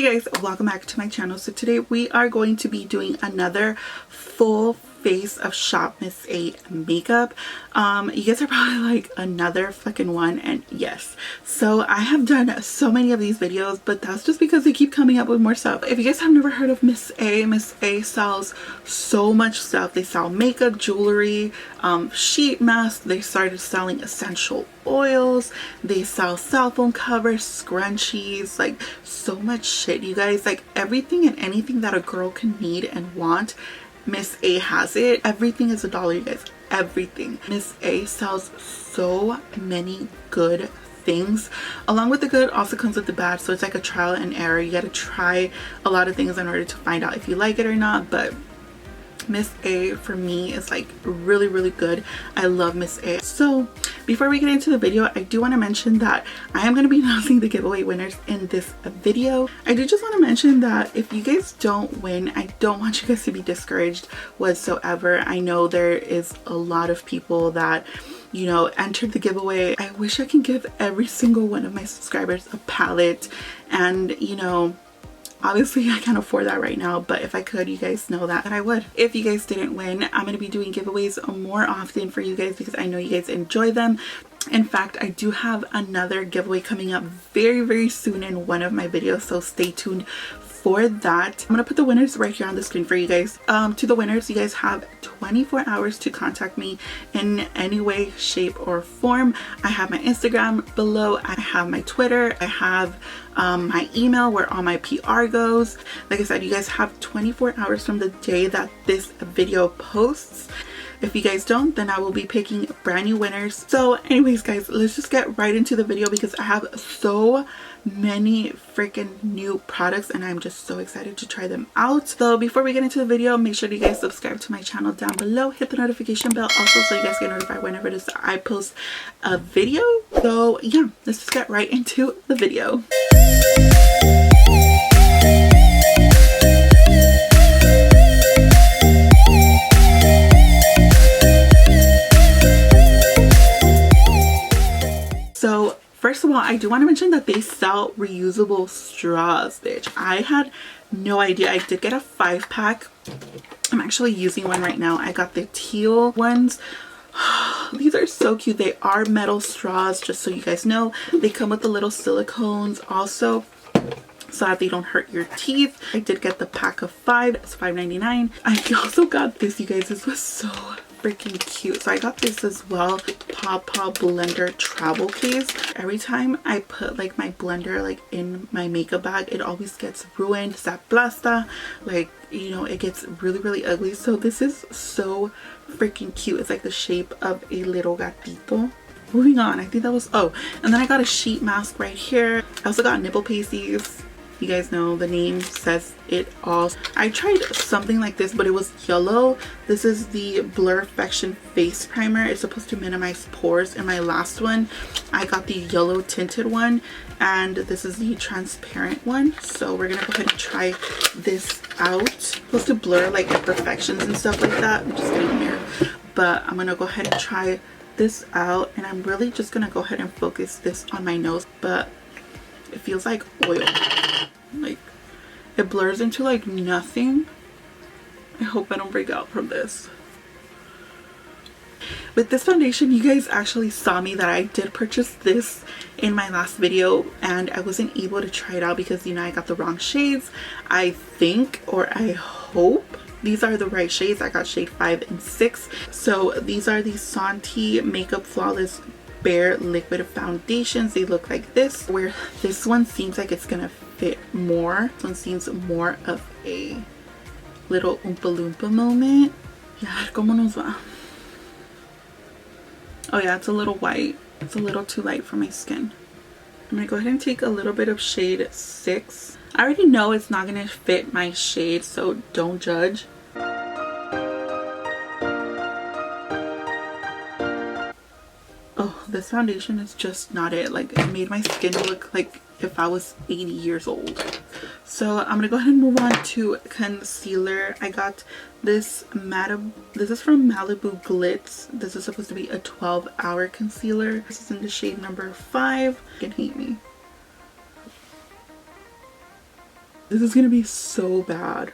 Hey guys, welcome back to my channel. So today we are going to be doing another full face of Shop Miss A makeup. You guys are probably like, another fucking one, and yes. So I have done so many of these videos, but that's just because they keep coming up with more stuff. If you guys have never heard of Miss A sells so much stuff. They sell makeup, jewelry, sheet masks. They started selling essential oils. They sell cell phone covers, scrunchies, like so much shit, you guys. Like everything and anything that a girl can need and want, Miss A has it. Everything is $1, you guys. Everything. Miss A sells so many good things. Along with the good also comes with the bad, so it's like a trial and error. You got to try a lot of things in order to find out if you like it or not, but Miss A for me is like really good. I love Miss A. So before we get into the video, I do want to mention that I am going to be announcing the giveaway winners in this video. I do just want to mention that if you guys don't win, I don't want you guys to be discouraged whatsoever. I know there is a lot of people that, you know, entered the giveaway. I wish I can give every single one of my subscribers a palette, and you know, obviously I can't afford that right now, but if I could, you guys know that I would. If you guys didn't win, I'm going to be doing giveaways more often for you guys because I know you guys enjoy them. In fact, I do have another giveaway coming up very soon in one of my videos, so stay tuned for that. I'm gonna put the winners right here on the screen for you guys. To the winners, you guys have 24 hours to contact me in any way, shape, or form. I have my Instagram below. I have my Twitter. I have my email where all my PR goes. Like I said, you guys have 24 hours from the day that this video posts. If you guys don't, then I will be picking brand new winners. So anyways guys, let's just get right into the video because I have so many freaking new products and I'm just so excited to try them out. So before we get into the video, make sure you guys subscribe to my channel down below. Hit the notification bell also so you guys get notified whenever it is that I post a video. So yeah, let's just get right into the video. So first of all, I do want to mention that they sell reusable straws, bitch. I had no idea. I did get a 5-pack. I'm actually using one right now. I got the teal ones. These are so cute. They are metal straws, just so you guys know. They come with the little silicones also, so that they don't hurt your teeth. I did get the pack of 5. It's $5.99. I also got this, you guys. This was so freaking cute. So I got this as well. Paw blender travel case. Every time I put like my blender like in my makeup bag, it always gets ruined. Se aplasta. Like, you know, it gets really ugly. So this is so freaking cute. It's like the shape of a little gatito. Moving on, I think that was, oh, and then I got a sheet mask right here. I also got nipple pasties. You guys know the name says it all. I tried something like this, but it was yellow. This is the BLURRFECTION face primer. It's supposed to minimize pores. In my last one, I got the yellow tinted one, and this is the transparent one. So we're gonna go ahead and try this out. It's supposed to blur like imperfections and stuff like that. I'm just getting a mirror, but I'm gonna go ahead and try this out, and I'm really just gonna go ahead and focus this on my nose, but it feels like oil. Like it blurs into like nothing. I hope I don't break out from this. With this foundation, you guys actually saw me that I did purchase this in my last video and I wasn't able to try it out because, you know, I got the wrong shades. I think, or I hope these are the right shades. I got shade 5 and 6. So these are the Santi Makeup Flawless Bare Liquid Foundations. They look like this, where this one seems like it's gonna fit more. This one seems more of a little Oompa Loompa moment. Yeah, ¿cómo nos va? Oh yeah, it's a little white. It's a little too light for my skin. I'm gonna go ahead and take a little bit of shade 6. I already know it's not gonna fit my shade, so don't judge. Oh, this foundation is just not it. Like, it made my skin look like if I was 80 years old. So I'm gonna go ahead and move on to concealer. I got this this is from Malibu Glitz. This is supposed to be a 12-hour concealer. This is in the shade number 5. You can hate me. This is gonna be so bad.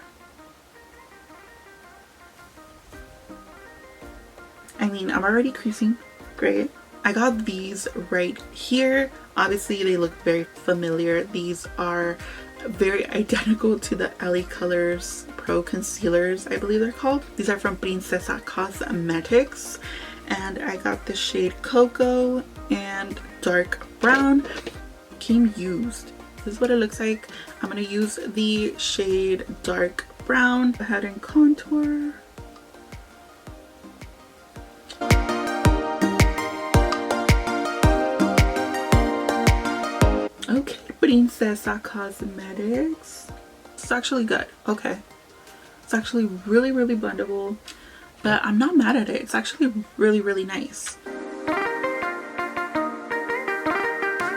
I mean, I'm already creasing. Great. I got these right here. Obviously, they look very familiar. These are very identical to the LA Colors Pro Concealers, I believe they're called. These are from Princessa Cosmetics. And I got the shade Cocoa and Dark Brown. Came used. This is what it looks like. I'm going to use the shade Dark Brown. Go ahead and contour. Okay, Princessa Cosmetics. It's actually good. Okay. It's actually really, really blendable, but I'm not mad at it. It's actually really, really nice.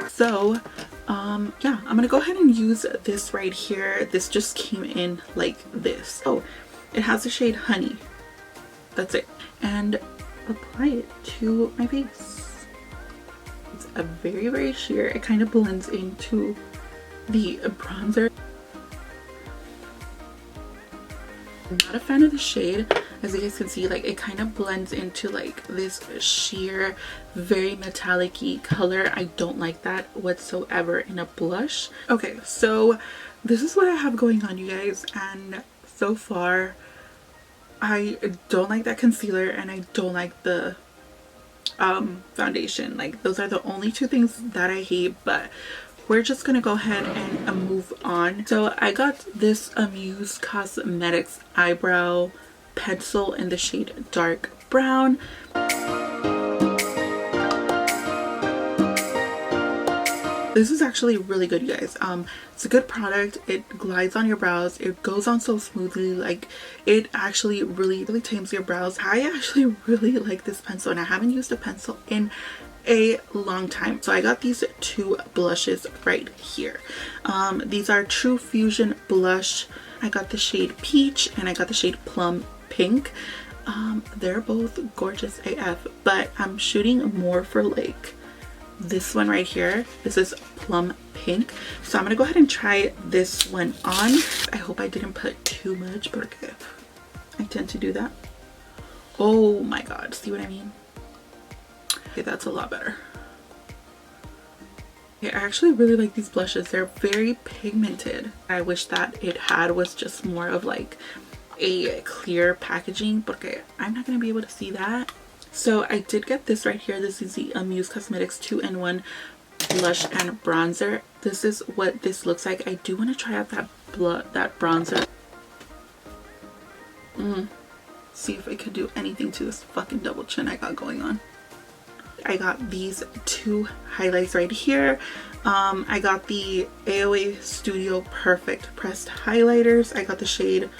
So, yeah, I'm gonna go ahead and use this right here. This just came in like this. Oh, it has the shade Honey. That's it. And apply it to my face. It's a very, very sheer. It kind of blends into the bronzer. I'm not a fan of the shade. As you guys can see, like, it kind of blends into like this sheer, very metallic-y color. I don't like that whatsoever in a blush. Okay, so this is what I have going on, you guys, and so far I don't like that concealer and I don't like the foundation. Like, those are the only two things that I hate, but we're just gonna go ahead and move on. So I got this AMUSE Cosmetics eyebrow pencil in the shade Dark Brown. This is actually really good, you guys. It's a good product. It glides on your brows. It goes on so smoothly. Like, it actually really, really tames your brows. I actually really like this pencil, and I haven't used a pencil in a long time. So I got these two blushes right here. These are TRU-FUSION blush. I got the shade Peach and I got the shade Plum Pink. They're both gorgeous AF, but I'm shooting more for like this one right here. This is Plum Pink. So I'm gonna go ahead and try this one on. I hope I didn't put too much, but okay, I tend to do that. Oh my god, see what I mean? Okay, that's a lot better. Okay, I actually really like these blushes. They're very pigmented. I wish that it had was just more of like a clear packaging, but okay, I'm not gonna be able to see that. So I did get this right here. This is the AMUSE Cosmetics 2-in-1 blush and bronzer. This is what this looks like. I do want to try out that bronzer. See if I could do anything to this fucking double chin I got going on. I got these two highlights right here. I got the AOA Studio Perfect pressed highlighters. I got the shade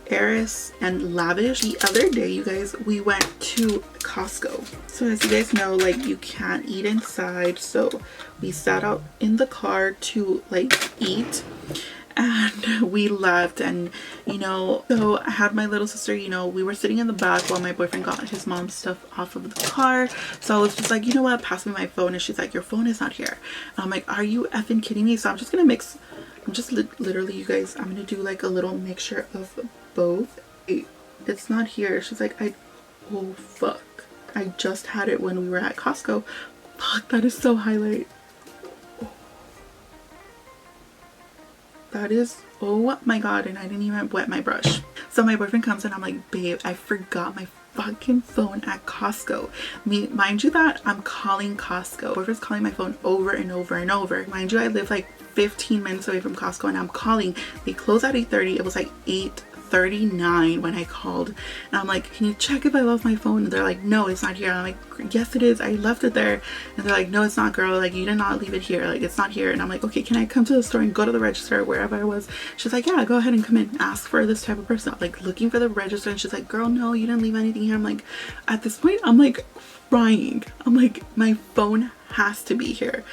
HEIRESS and Lavish. The other day, you guys, we went to Costco. So as you guys know, like, you can't eat inside, so we sat out in the car to like eat, and we left. And you know, so I had my little sister, you know, we were sitting in the back while my boyfriend got his mom's stuff off of the car. So I was just like, you know what, pass me my phone. And she's like, your phone is not here. And I'm like, are you effing kidding me? So I'm just gonna mix, I'm just literally, you guys, I'm gonna do like a little mixture of both. It's not here. She's like, oh fuck, I just had it when we were at Costco. Fuck, that is so highlight. That is, oh my god, and I didn't even wet my brush. So my boyfriend comes and I'm like, babe, I forgot my fucking phone at Costco. Mind you that I'm calling Costco. My boyfriend's calling my phone over and over and over. Mind you, I live like 15 minutes away from Costco and I'm calling. They close at 8:30. It was like 8:39 when I called, and I'm like, can you check if I left my phone? And they're like, no, it's not here. And I'm like, yes it is, I left it there. And they're like, no, it's not, girl, like, you did not leave it here, like, it's not here. And I'm like, okay, can I come to the store and go to the register wherever I was? She's like, yeah, go ahead and come in, ask for this type of person. I'm like looking for the register, and she's like, girl, no, you didn't leave anything here. I'm like, at this point I'm like crying. I'm like, my phone has to be here.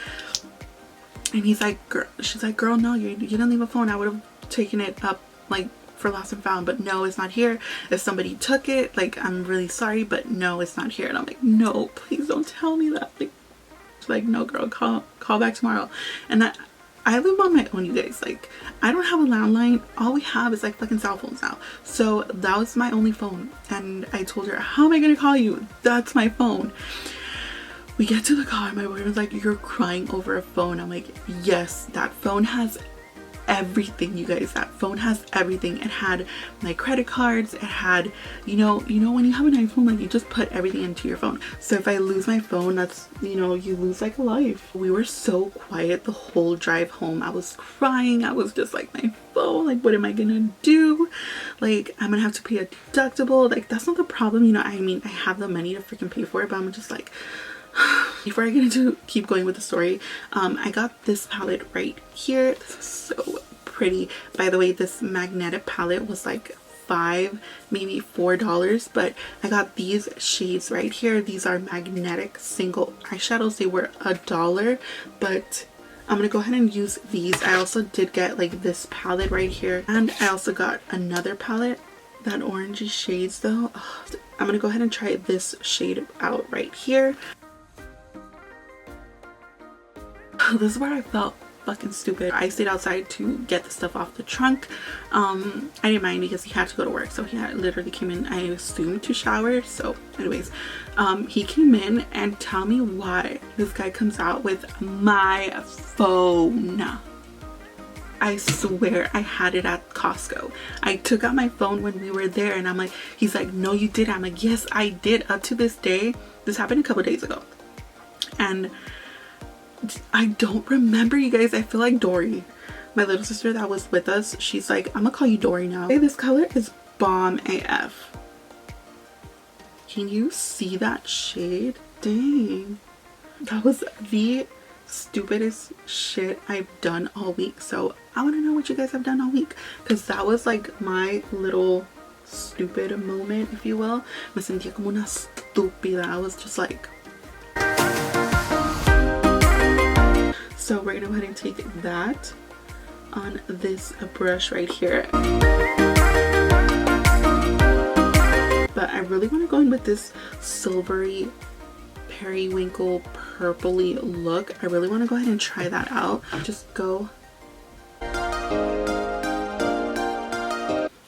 And he's like, girl, she's like, girl, no, you didn't leave a phone. I would have taken it up like for lost and found, but no, it's not here. If somebody took it, like, I'm really sorry, but no, it's not here. And I'm like, no, please don't tell me that. Like, she's like, no, girl, call back tomorrow. And I live on my own, you guys. Like, I don't have a landline. All we have is like fucking cell phones now. So that was my only phone. And I told her, how am I gonna call you? That's my phone. We get to the car, my boyfriend's like, you're crying over a phone. I'm like, yes, that phone has everything, you guys. That phone has everything. It had my credit cards, it had, you know when you have an iPhone, like, you just put everything into your phone. So if I lose my phone, that's, you know, you lose like a life. We were so quiet the whole drive home. I was crying. I was just like, my phone, like, what am I gonna do? Like, I'm gonna have to pay a deductible. Like, that's not the problem, you know. I mean, I have the money to freaking pay for it, but I'm just like, before I get into keep going with the story, I got this palette right here. This is so pretty. By the way, this magnetic palette was like $5, maybe $4, but I got these shades right here. These are magnetic single eyeshadows. They were $1, but I'm gonna go ahead and use these. I also did get like this palette right here, and I also got another palette, that orangey shades though. I'm gonna go ahead and try this shade out right here. This is where I felt fucking stupid. I stayed outside to get the stuff off the trunk. I didn't mind because he had to go to work, so he literally came in, I assumed, to shower. So anyways, he came in, and tell me why this guy comes out with my phone. I swear I had it at Costco. I took out my phone when we were there, and I'm like, he's like, no you did. I'm like, yes I did. Up to this day, this happened a couple days ago, and I don't remember, you guys. I feel like Dory, my little sister that was with us. She's like, I'm gonna call you Dory now. Hey, this color is bomb AF. Can you see that shade? Dang, that was the stupidest shit I've done all week. So I want to know what you guys have done all week, because that was like my little stupid moment, if you will. Me sentía como una estúpida. I was just like, so we're gonna go ahead and take that on this brush right here. But I really want to go in with this silvery periwinkle purpley look. I really want to go ahead and try that out. Just go.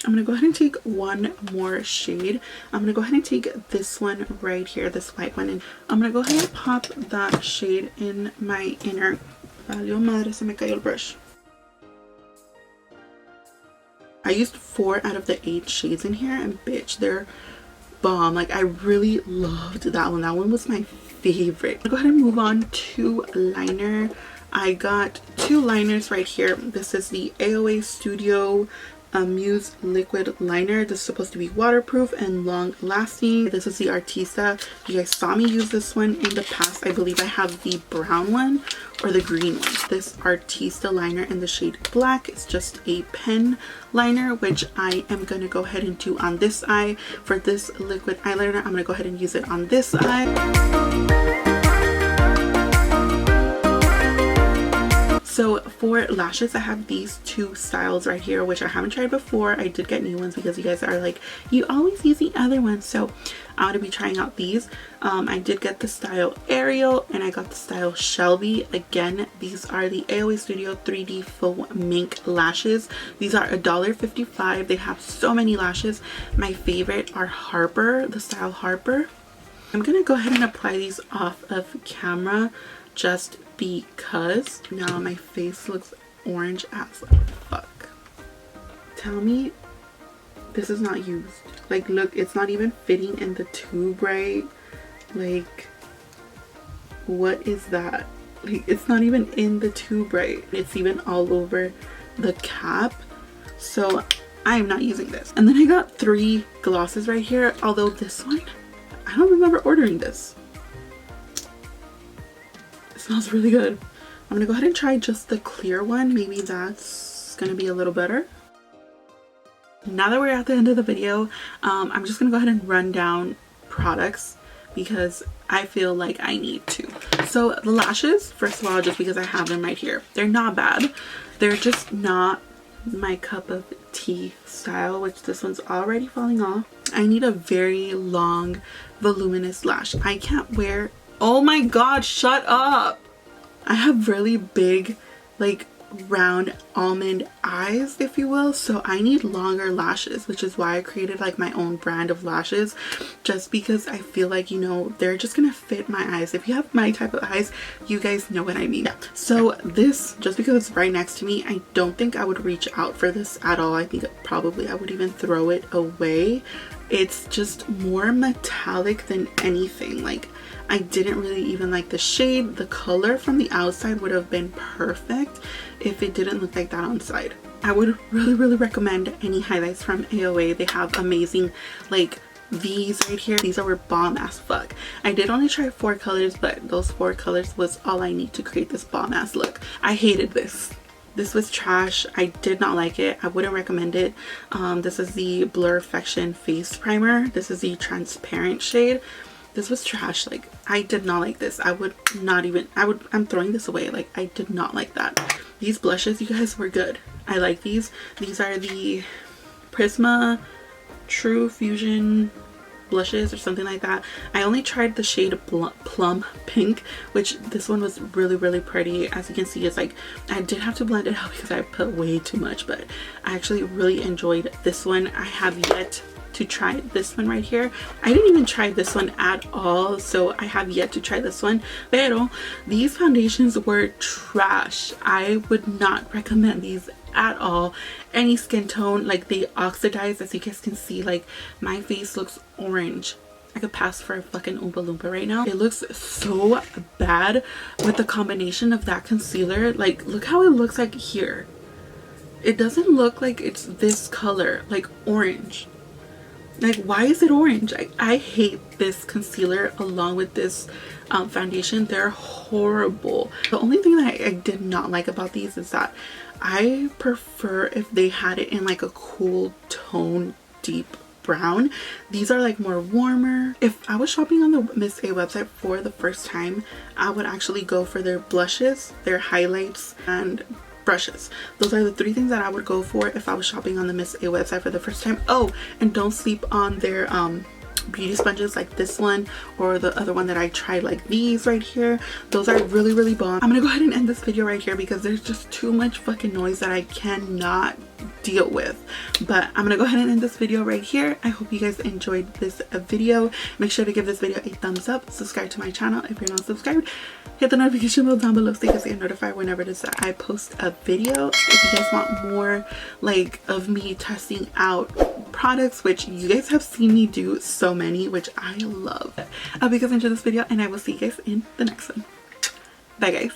I'm gonna go ahead and take one more shade. I'm gonna go ahead and take this one right here, this white one, and I'm gonna go ahead and pop that shade in my inner. Valió madre, se me cayó el brush. I used 4 out of the 8 shades in here, and bitch, they're bomb. Like, I really loved that one. That one was my favorite. I'll go ahead and move on to liner. I got 2 liners right here. This is the AOA Studio AMUSE liquid liner. This is supposed to be waterproof and long lasting. This is the Artista. You guys saw me use this one in the past. I believe I have the brown one or the green one. This Artista liner in the shade black. It's just a pen liner, which I am going to go ahead and do on this eye. For this liquid eyeliner, I'm going to go ahead and use it on this eye. So for lashes, I have these 2 styles right here, which I haven't tried before. I did get new ones because you guys are like, you always use the other ones. So I'm going to be trying out these. I did get the style Ariel, and I got the style Shelby. Again, these are the AOA Studio 3D Faux Mink lashes. These are $1.55. They have so many lashes. My favorite are Harper, the style Harper. I'm going to go ahead and apply these off of camera just because now my face looks orange as fuck. Tell me this is not used. Like, look, it's not even fitting in the tube right. Like, what is that? Like, it's not even in the tube right. It's even all over the cap. So I am not using this. And then I got 3 glosses right here, although this one, I don't remember ordering this. Smells really good. I'm gonna go ahead and try just the clear one. Maybe that's gonna be a little better. Now that we're at the end of the video, I'm just gonna go ahead and run down products because I feel like I need to. So the lashes, first of all, just because I have them right here, they're not bad. They're just not my cup of tea style, which this one's already falling off. I need a very long, voluminous lash. I can't wear, oh my god, shut up. I have really big, like, round almond eyes, if you will, so I need longer lashes, which is why I created like my own brand of lashes, just because I feel like, you know, they're just gonna fit my eyes. If you have my type of eyes, you guys know what I mean. Yeah. So this, just because it's right next to me, I don't think I would reach out for this at all. I think probably I would even throw it away. It's just more metallic than anything. Like, I didn't really even like the shade. The color from the outside would have been perfect if it didn't look like that on side. I would really recommend any highlights from AOA. They have amazing, like these right here. These are bomb as fuck. I did only try 4 colors, but those 4 colors was all I need to create this bomb ass look. I hated this. This was trash. I did not like it. I wouldn't recommend it. This is the BLURRFECTION face primer. This is the transparent shade. This was trash. Like, I did not like this. I would not even, I'm throwing this away. Like, I did not like that. These blushes, you guys, were good. I like these. These are the Prisma TRU-FUSION blushes or something like that. I only tried the shade Plum Pink, which this one was really pretty. As you can see, it's like, I did have to blend it out because I put way too much, but I actually really enjoyed this one. I have yet to try this one right here. I didn't even try this one at all, so I have yet to try this one. Pero these foundations were trash. I would not recommend these at all. Any skin tone, like, they oxidize. As you guys can see, like, my face looks orange. I could pass for a fucking Oompa Loompa right now. It looks so bad with the combination of that concealer. Like, look how it looks like here. It doesn't look like it's this color, like orange. Like, why is it orange? I hate this concealer along with this foundation. They're horrible. The only thing that I did not like about these is that I prefer if they had it in like a cool tone, deep brown. These are like more warmer. If I was shopping on the Miss A website for the first time, I would actually go for their blushes, their highlights, and brushes. Those are the 3 things that I would go for if I was shopping on the Miss A website for the first time. Oh, and don't sleep on their beauty sponges, like this one or the other one that I tried, like these right here. Those are really bomb. I'm gonna go ahead and end this video right here because there's just too much fucking noise that I cannot deal with. But I'm gonna go ahead and end this video right here. I hope you guys enjoyed this video. Make sure to give this video a thumbs up, subscribe to my channel if you're not subscribed, hit the notification bell down below so you can get notified whenever it is that I post a video. If you guys want more like of me testing out products, which you guys have seen me do so many, which I love. I hope you guys enjoyed this video, and I will see you guys in the next one. Bye guys.